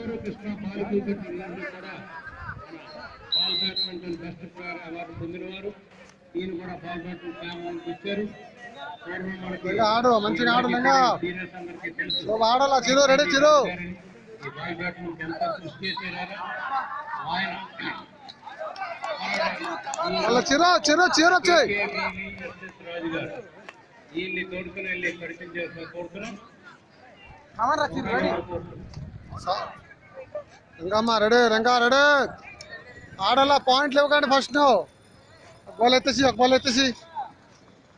గారు కృష్ణ బాలకూపతి కూడా ball badminton best player award పొందినవారు. ఈయన కూడా బాల్ బ్యాడ్మింటన్ క్యాంప్ ఇచ్చారు. ఆడు మంచిగా ఆడు ఆడాలా చిరు రెడీ చిరు ఈ బాల్ బ్యాడ్మింటన్ ఎంత కృషి చేసేలాగా ఆయన చిరు చిరు చిరు వచ్చాయి రాజు గారు వీళ్ళని తోడుకుని వెళ్ళి పరిచయం చేసిన కోరుతున్నాం. రంగమ్మ రెడీ రంగా రెడీ ఆడాలా పాయింట్లు ఇవ్వకండి ఫస్ట్ నువ్వు ఒక బాల్ ఎత్తేసి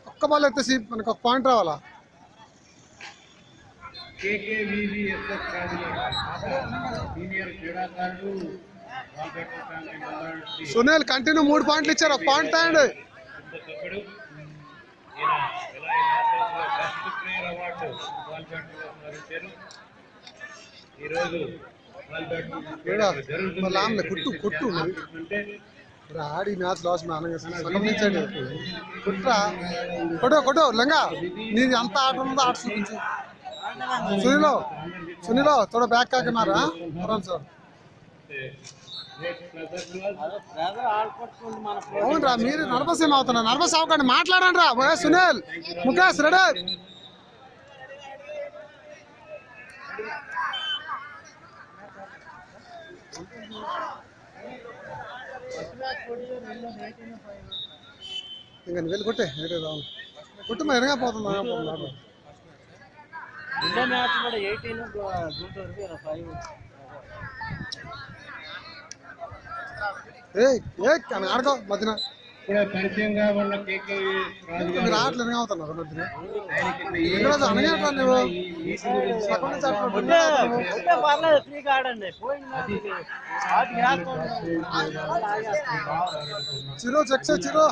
ఒక్క బాల్ ఎత్తేసి మనకు ఒక పాయింట్ రావాలా. సునీల్ కంటిన్యూ 3 పాయింట్లు ఇచ్చారు, ఒక పాయింట్ తాయండి. కుట్టు కుట్టు ఆడి మ్యాచ్ లాస్ సంగమించండి కుట్రా కొట్టు కొట్టు లంగా నీది అంత ఆట ఉందో ఆట చూపించు. సునీలో తోడ బ్యాక్ కాకున్నారా సార్ అవునరా మీరు నర్వస్ ఏమవుతున్నా నర్వస్ అవ్వకండి మాట్లాడండి రా. సునీల్ ముఖేష్ రెడీ ఇంకా వెళ్ళి కొట్టే కొట్టు మరి ఎనగా పోతుందా ఆడుకో మధ్యన పరిచయంగా ఉన్న మీరు ఆటలు ఎనగా అవుతున్నారు మధ్యన అనగా నువ్వు చిరు చెక్ చిరు